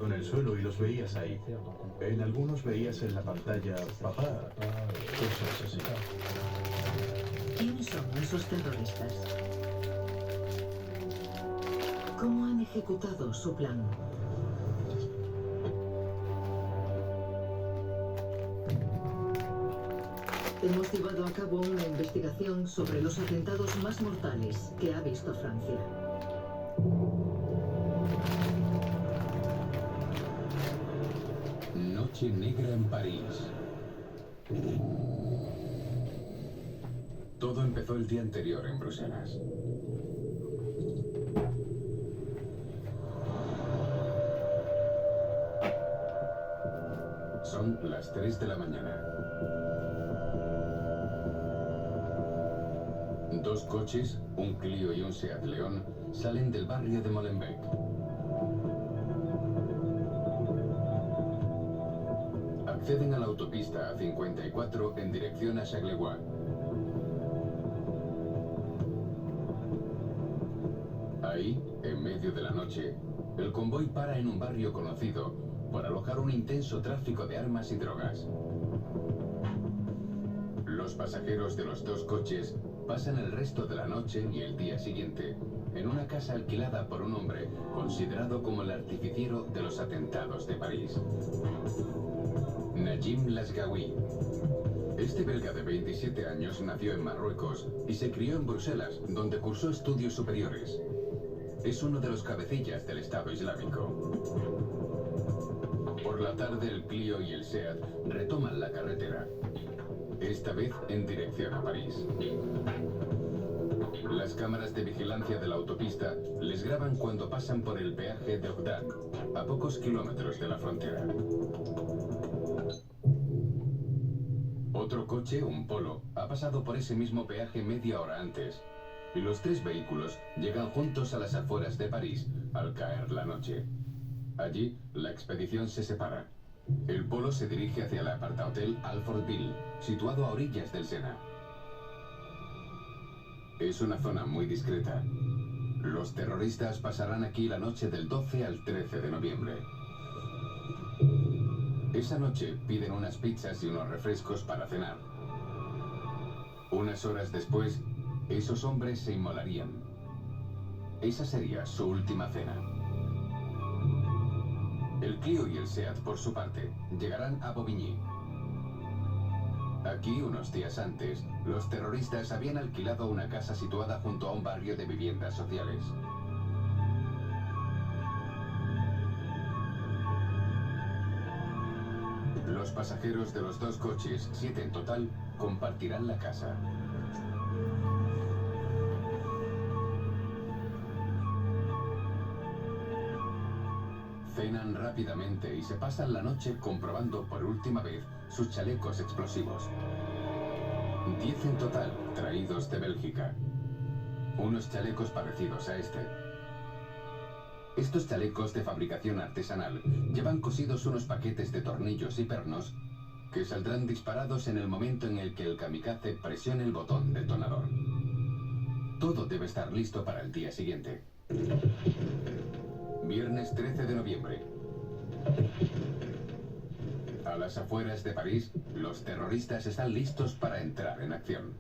tirado en el suelo y los veías ahí. En algunos veías en la pantalla, papá, cosas así. ¿Quiénes son esos terroristas? ¿Cómo han ejecutado su plan? Hemos llevado a cabo una investigación sobre los atentados más mortales que ha visto Francia. Noche negra en París. Todo empezó el día anterior en Bruselas. Son las 3 de la mañana. Dos coches, un Clio y un Seat León, salen del barrio de Molenbeek. Acceden a la autopista A54 en dirección a Charleroi. Ahí, en medio de la noche, el convoy para en un barrio conocido por alojar un intenso tráfico de armas y drogas. Los pasajeros de los dos coches pasan el resto de la noche y el día siguiente en una casa alquilada por un hombre considerado como el artificiero de los atentados de París. Najim Lasgaoui. Este belga de 27 años nació en Marruecos y se crió en Bruselas, donde cursó estudios superiores. Es uno de los cabecillas del Estado Islámico. Por la tarde el Clio y el Seat retoman la carretera, esta vez en dirección a París. Las cámaras de vigilancia de la autopista les graban cuando pasan por el peaje de Ogdan, a pocos kilómetros de la frontera. Otro coche, un Polo, ha pasado por ese mismo peaje media hora antes, y los tres vehículos llegan juntos a las afueras de París al caer la noche. Allí, la expedición se separa. El Polo se dirige hacia el apartahotel Alfortville, situado a orillas del Sena. Es una zona muy discreta. Los terroristas pasarán aquí la noche del 12 al 13 de noviembre. Esa noche piden unas pizzas y unos refrescos para cenar. Unas horas después, esos hombres se inmolarían. Esa sería su última cena. El Clio y el Seat, por su parte, llegarán a Bobigny. Aquí, unos días antes, los terroristas habían alquilado una casa situada junto a un barrio de viviendas sociales. Los pasajeros de los dos coches, 7 en total, compartirán la casa. Cenan rápidamente y se pasan la noche comprobando por última vez sus chalecos explosivos. 10 en total, traídos de Bélgica. Unos chalecos parecidos a este. Estos chalecos de fabricación artesanal llevan cosidos unos paquetes de tornillos y pernos que saldrán disparados en el momento en el que el kamikaze presione el botón detonador. Todo debe estar listo para el día siguiente. Viernes 13 de noviembre. A las afueras de París, los terroristas están listos para entrar en acción.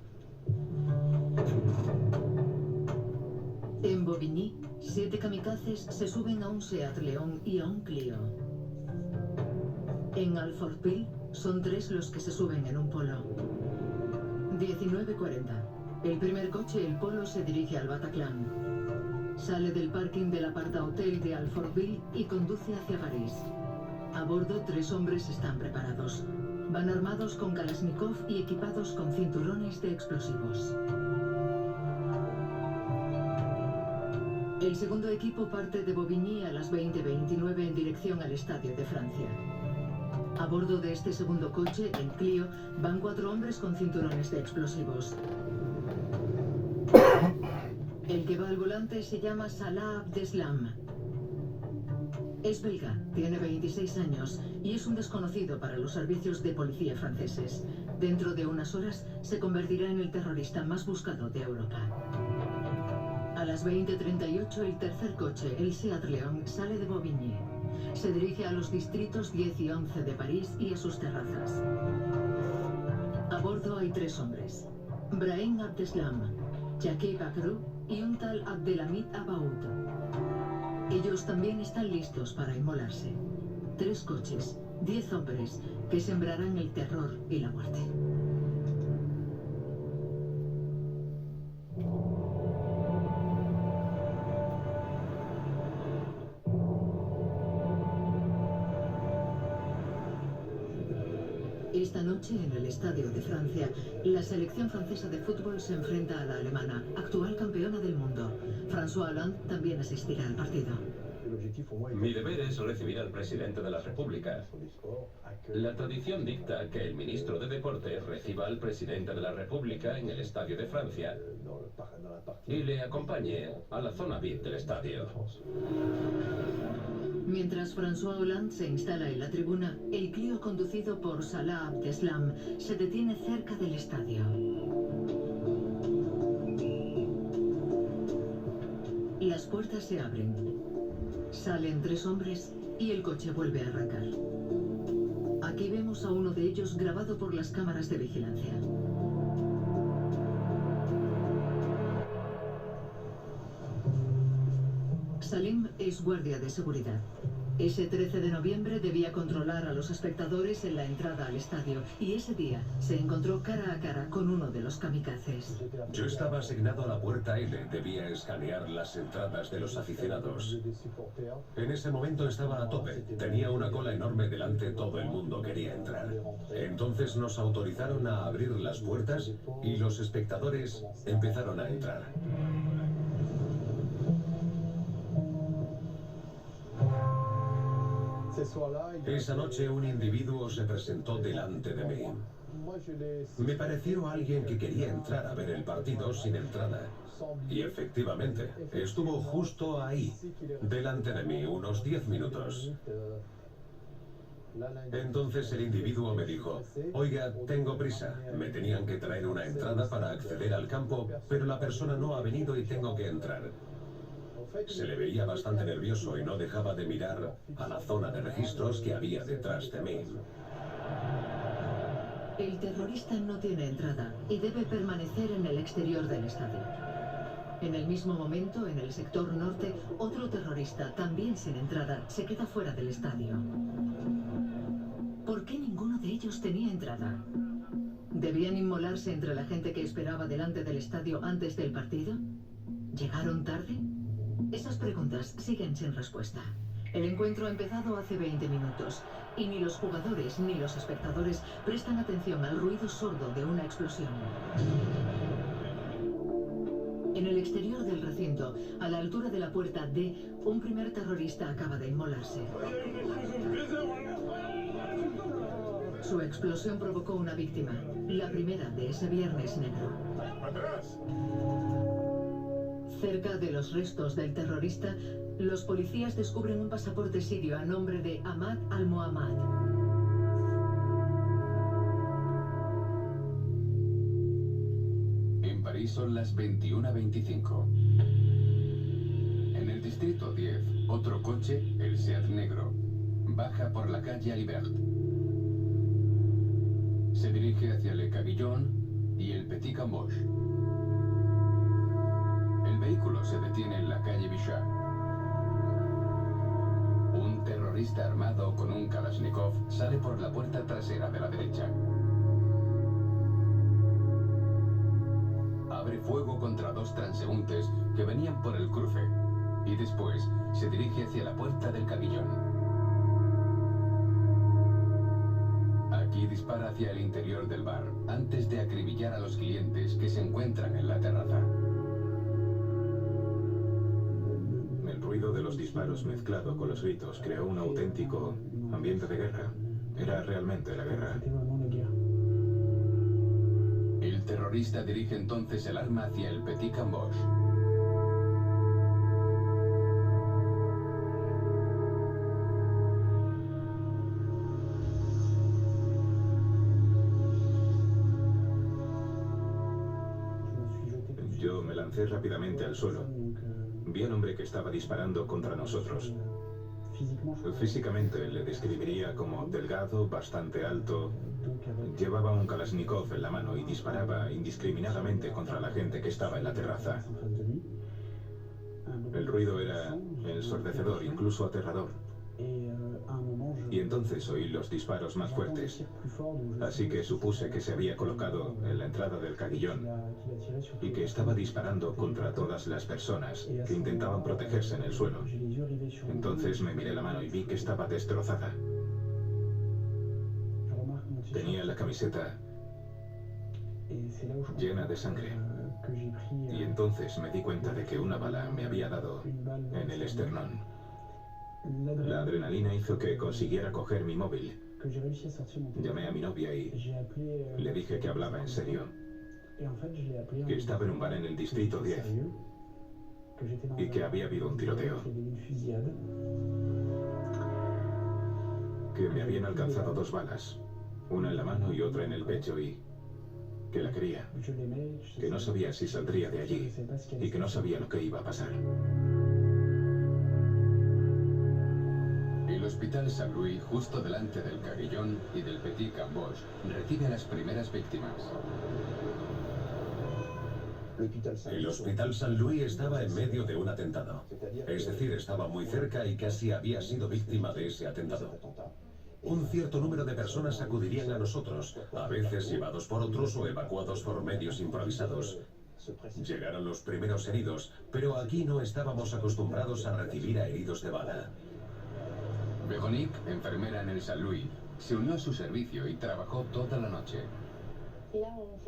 En Bobigny, 7 kamikazes se suben a un Seat León y a un Clio. En Alfortville, son 3 los que se suben en un Polo. 19:40. El primer coche, el Polo, se dirige al Bataclan. Sale del parking del apartahotel de Alfortville y conduce hacia París. A bordo, 3 hombres están preparados. Van armados con Kalashnikov y equipados con cinturones de explosivos. El segundo equipo parte de Bobigny a las 20:29 en dirección al Estadio de Francia. A bordo de este segundo coche, el Clio, van 4 hombres con cinturones de explosivos. El que va al volante se llama Salah Abdeslam. Es belga, tiene 26 años y es un desconocido para los servicios de policía franceses. Dentro de unas horas se convertirá en el terrorista más buscado de Europa. A las 20:38 el tercer coche, el Seat León, sale de Bobigny. Se dirige a los distritos 10 y 11 de París y a sus terrazas. A bordo hay 3 hombres: Brahim Abdeslam, Jackie Bakrou y un tal Abdelhamid Abaoud. Ellos también están listos para inmolarse. 3 coches, 10 hombres que sembrarán el terror y la muerte. Esta noche, en el Estadio de Francia, la selección francesa de fútbol se enfrenta a la alemana, actual campeona del mundo. François Hollande también asistirá al partido. Mi deber es recibir al presidente de la República. La tradición dicta que el ministro de Deportes reciba al presidente de la República en el Estadio de Francia y le acompañe a la zona VIP del estadio. Mientras François Hollande se instala en la tribuna, el Clio conducido por Salah Abdeslam se detiene cerca del estadio. Las puertas se abren. Salen 3 hombres y el coche vuelve a arrancar. Aquí vemos a uno de ellos grabado por las cámaras de vigilancia. Salim es guardia de seguridad. Ese 13 de noviembre debía controlar a los espectadores en la entrada al estadio y ese día se encontró cara a cara con uno de los kamikazes. Yo estaba asignado a la puerta L, debía escanear las entradas de los aficionados. En ese momento estaba a tope, tenía una cola enorme delante, todo el mundo quería entrar. Entonces nos autorizaron a abrir las puertas y los espectadores empezaron a entrar. Esa noche un individuo se presentó delante de mí. Me pareció alguien que quería entrar a ver el partido sin entrada. Y efectivamente, estuvo justo ahí, delante de mí, unos 10 minutos. Entonces el individuo me dijo: oiga, tengo prisa, me tenían que traer una entrada para acceder al campo, pero la persona no ha venido y tengo que entrar. Se le veía bastante nervioso y no dejaba de mirar a la zona de registros que había detrás de mí. El terrorista no tiene entrada y debe permanecer en el exterior del estadio. En el mismo momento, en el sector norte, otro terrorista, también sin entrada, se queda fuera del estadio. ¿Por qué ninguno de ellos tenía entrada? ¿Debían inmolarse entre la gente que esperaba delante del estadio antes del partido? ¿Llegaron tarde? Esas preguntas siguen sin respuesta. El encuentro ha empezado hace 20 minutos y ni los jugadores ni los espectadores prestan atención al ruido sordo de una explosión. En el exterior del recinto, a la altura de la puerta D, un primer terrorista acaba de inmolarse. Su explosión provocó una víctima, la primera de ese viernes negro. Cerca de los restos del terrorista, los policías descubren un pasaporte sirio a nombre de Ahmad al-Mohammad. En París son las 21:25. En el distrito 10, otro coche, el Seat negro, baja por la calle Alibert. Se dirige hacia Le Cabillon y el Petit Cambodge. El vehículo se detiene en la calle Bichat. Un terrorista armado con un Kalashnikov sale por la puerta trasera de la derecha. Abre fuego contra 2 transeúntes que venían por el cruce y después se dirige hacia la puerta del Cabillón. Aquí dispara hacia el interior del bar antes de acribillar a los clientes que se encuentran en la terraza. El ruido de los disparos mezclado con los gritos creó un auténtico ambiente de guerra. Era realmente la guerra. El terrorista dirige entonces el arma hacia el Petit Cambodge. Yo me lancé rápidamente al suelo. Vi al hombre que estaba disparando contra nosotros. Físicamente le describiría como delgado, bastante alto. Llevaba un Kalashnikov en la mano y disparaba indiscriminadamente contra la gente que estaba en la terraza. El ruido era ensordecedor, incluso aterrador. Y entonces oí los disparos más fuertes, así que supuse que se había colocado en la entrada del Caguillón y que estaba disparando contra todas las personas que intentaban protegerse en el suelo. Entonces me miré la mano y vi que estaba destrozada. Tenía la camiseta llena de sangre. Y entonces me di cuenta de que una bala me había dado en el esternón. La adrenalina hizo que consiguiera coger mi móvil. Llamé a mi novia y le dije que hablaba en serio, que estaba en un bar en el distrito 10 y que había habido un tiroteo, que me habían alcanzado 2 balas, una en la mano y otra en el pecho, y que la quería, que no sabía si saldría de allí y que no sabía lo que iba a pasar. El Hospital Saint-Louis, justo delante del Caguillón y del Petit Cambodge, recibe a las primeras víctimas. El Hospital Saint-Louis estaba en medio de un atentado. Es decir, estaba muy cerca y casi había sido víctima de ese atentado. Un cierto número de personas acudirían a nosotros, a veces llevados por otros o evacuados por medios improvisados. Llegaron los primeros heridos, pero aquí no estábamos acostumbrados a recibir a heridos de bala. Véronique, enfermera en el Saint-Louis, se unió a su servicio y trabajó toda la noche.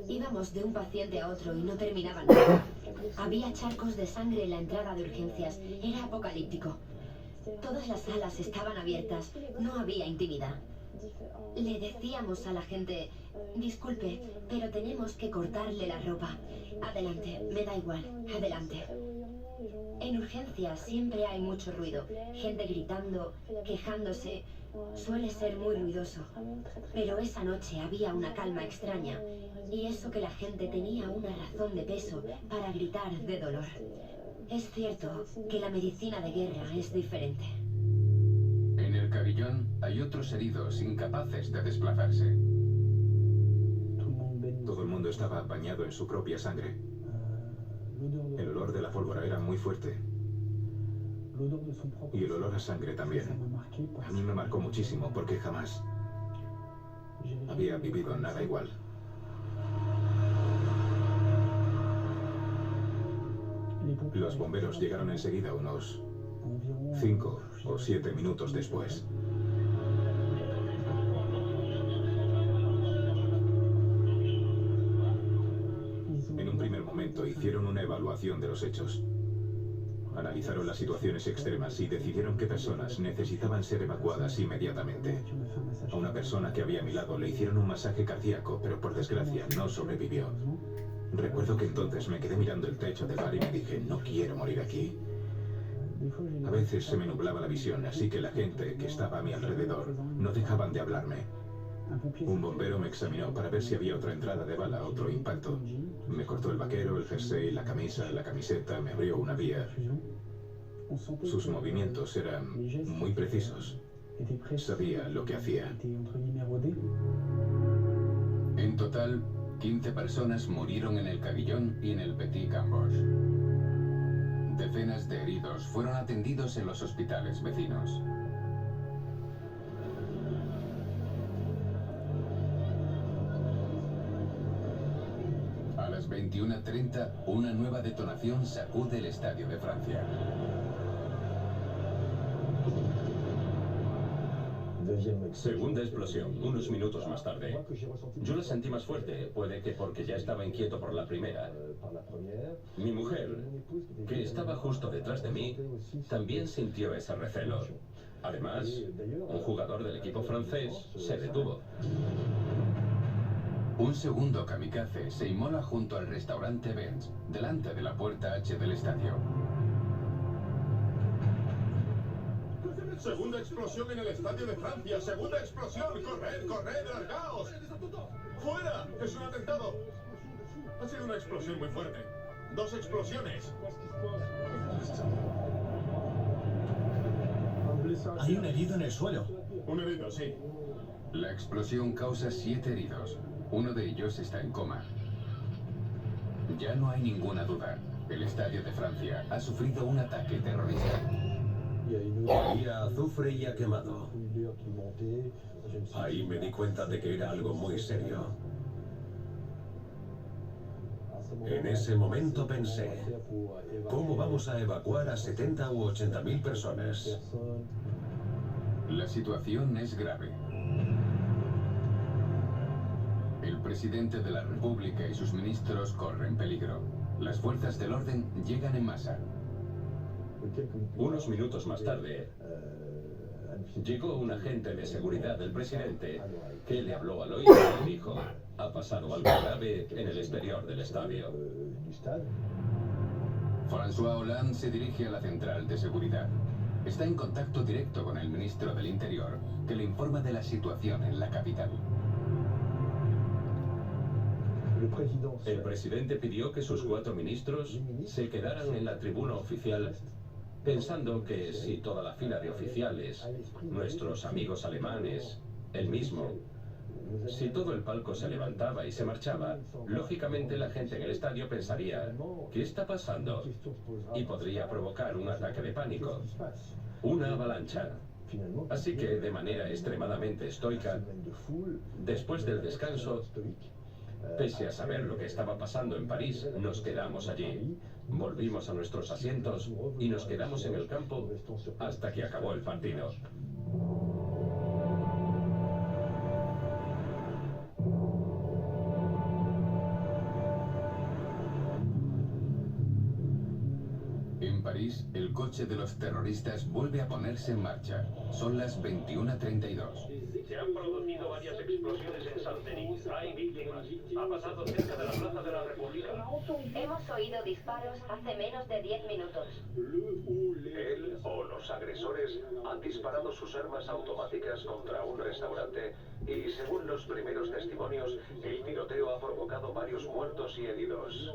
Íbamos de un paciente a otro y no terminaban nada. Había charcos de sangre en la entrada de urgencias. Era apocalíptico. Todas las salas estaban abiertas. No había intimidad. Le decíamos a la gente, disculpe, pero tenemos que cortarle la ropa. Adelante, me da igual, adelante. En urgencias siempre hay mucho ruido, gente gritando, quejándose, suele ser muy ruidoso. Pero esa noche había una calma extraña, y eso que la gente tenía una razón de peso para gritar de dolor. Es cierto que la medicina de guerra es diferente. En el Caguillón hay otros heridos incapaces de desplazarse. Todo el mundo estaba bañado en su propia sangre. El olor de la pólvora era muy fuerte. Y el olor a sangre también. A mí me marcó muchísimo porque jamás había vivido nada igual. Los bomberos llegaron enseguida, unos 5 o 7 minutos después. En un primer momento hicieron una evaluación de los hechos. Analizaron las situaciones extremas y decidieron qué personas necesitaban ser evacuadas inmediatamente. A una persona que había a mi lado le hicieron un masaje cardíaco, pero por desgracia no sobrevivió. Recuerdo que entonces me quedé mirando el techo del bar y me dije, no quiero morir aquí. A veces se me nublaba la visión, así que la gente que estaba a mi alrededor no dejaban de hablarme. Un bombero me examinó para ver si había otra entrada de bala, otro impacto. Me cortó el vaquero, el jersey, la camisa, la camiseta, me abrió una vía. Sus movimientos eran muy precisos. Sabía lo que hacía. En total, 15 personas murieron en el Caguillón y en el Petit Cambodge. Decenas de heridos fueron atendidos en los hospitales vecinos. A las 21:30, una nueva detonación sacude el estadio de Francia. Segunda explosión, unos minutos más tarde. Yo la sentí más fuerte, puede que porque ya estaba inquieto por la primera. Mi mujer, que estaba justo detrás de mí, también sintió ese recelo. Además, un jugador del equipo francés se detuvo. Un segundo kamikaze se inmola junto al restaurante Benz, delante de la puerta H del estadio. Segunda explosión en el estadio de Francia. Segunda explosión. Corred, corred, largaos. ¡Fuera! Es un atentado. Ha sido una explosión muy fuerte. 2 explosiones. Hay un herido en el suelo. Un herido, sí. La explosión causa 7 heridos. Uno de ellos está en coma. Ya no hay ninguna duda. El estadio de Francia ha sufrido un ataque terrorista. Olía a azufre y a quemado. Ahí me di cuenta de que era algo muy serio. En ese momento pensé, ¿cómo vamos a evacuar a 70 u 80 mil personas? La situación es grave. El presidente de la República y sus ministros corren peligro. Las fuerzas del orden llegan en masa. Unos minutos más tarde, llegó un agente de seguridad del presidente que le habló al oído y dijo: ha pasado algo grave en el exterior del estadio. François Hollande se dirige a la central de seguridad. Está en contacto directo con el ministro del Interior, que le informa de la situación en la capital. El presidente pidió que sus 4 ministros se quedaran en la tribuna oficial, pensando que si toda la fila de oficiales, nuestros amigos alemanes, él mismo, si todo el palco se levantaba y se marchaba, lógicamente la gente en el estadio pensaría: ¿qué está pasando? Y podría provocar un ataque de pánico, una avalancha. Así que, de manera extremadamente estoica, después del descanso, pese a saber lo que estaba pasando en París, nos quedamos allí. Volvimos a nuestros asientos y nos quedamos en el campo hasta que acabó el partido. En París, el coche de los terroristas vuelve a ponerse en marcha. Son las 21:32. Se han producido varias explosiones en Saint-Denis. Hay víctimas. Ha pasado cerca de la Plaza de la República. Hemos oído disparos hace menos de 10 minutos. Él o los agresores han disparado sus armas automáticas contra un restaurante y, según los primeros testimonios, el tiroteo ha provocado varios muertos y heridos.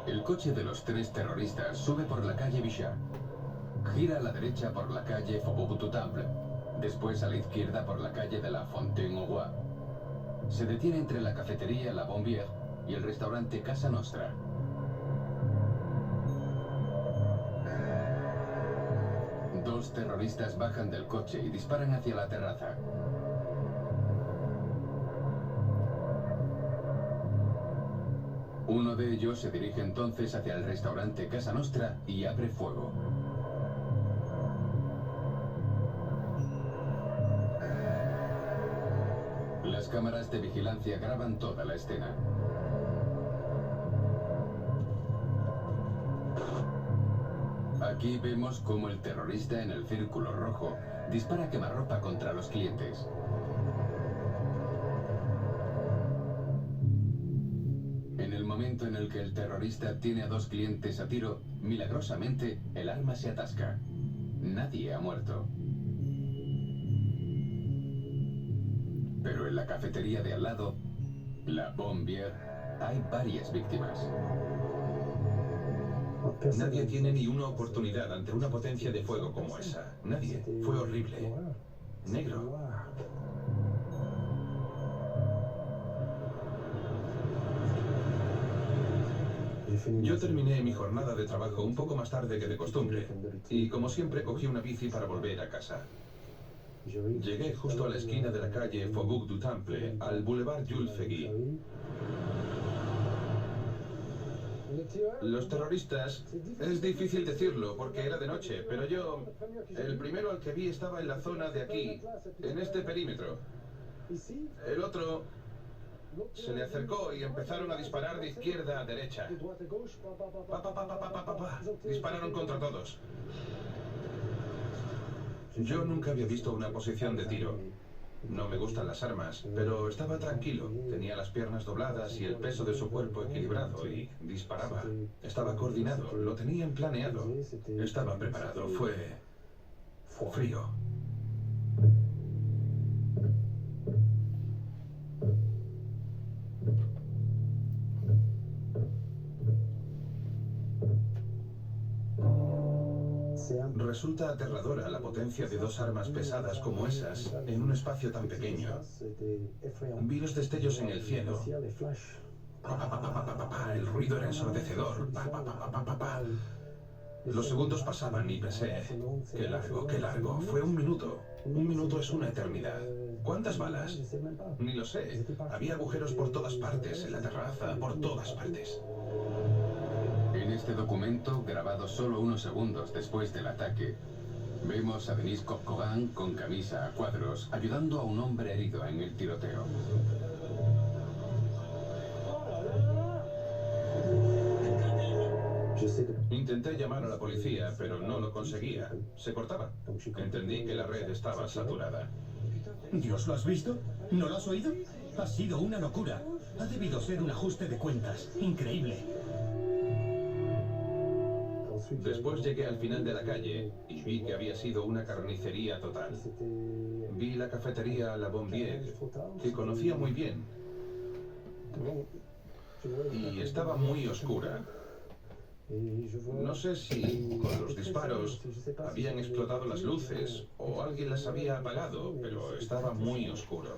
El coche de los 3 terroristas sube por la calle Bichat. Gira a la derecha por la calle Faubourg du Temple. Después a la izquierda por la calle de la Fontaine-au-Roi. Se detiene entre la cafetería La Bombière y el restaurante Casa Nostra. Dos terroristas bajan del coche y disparan hacia la terraza. Uno de ellos se dirige entonces hacia el restaurante Casa Nostra y abre fuego. Las cámaras de vigilancia graban toda la escena. Aquí vemos cómo el terrorista en el círculo rojo dispara quemarropa contra los clientes. En el momento en el que el terrorista tiene a 2 clientes a tiro, milagrosamente el arma se atasca. Nadie ha muerto. Pero en la cafetería de al lado, La Bombière, hay varias víctimas. Nadie tiene ni una oportunidad ante una potencia de fuego como esa. Nadie. Fue horrible. Negro. Yo terminé mi jornada de trabajo un poco más tarde que de costumbre y, como siempre, cogí una bici para volver a casa. Llegué justo a la esquina de la calle Faubourg du Temple, al Boulevard Jules Ferry. Los terroristas, es difícil decirlo porque era de noche, pero yo, el primero al que vi estaba en la zona de aquí, en este perímetro. El otro se le acercó y empezaron a disparar de izquierda a derecha. Dispararon contra todos. Yo nunca había visto una posición de tiro. No me gustan las armas, pero estaba tranquilo. Tenía las piernas dobladas y el peso de su cuerpo equilibrado y disparaba. Estaba coordinado, lo tenían planeado. Estaba preparado, fue frío. Resulta Resulta aterradora la potencia de dos armas pesadas como esas en un espacio tan pequeño. Vi los destellos en el cielo. Pa, pa, pa, pa, pa, pa, pa. El ruido era ensordecedor. Pa, pa, pa, pa, pa, pa, pa. Los segundos pasaban y pensé, qué largo, qué largo. Fue un minuto. Un minuto es una eternidad. ¿Cuántas balas? Ni lo sé. Había agujeros por todas partes, en la terraza, por todas partes. En este documento, grabado solo unos segundos después del ataque, vemos a Denis Corcoran con camisa a cuadros ayudando a un hombre herido en el tiroteo. Intenté llamar a la policía, pero no lo conseguía. Se cortaba. Entendí que la red estaba saturada. ¿Dios, lo has visto? ¿No lo has oído? Ha sido una locura. Ha debido ser un ajuste de cuentas. Increíble. Después llegué al final de la calle y vi que había sido una carnicería total. Vi la cafetería La Bombier, que conocía muy bien. Y estaba muy oscura. No sé si con los disparos habían explotado las luces o alguien las había apagado, pero estaba muy oscuro.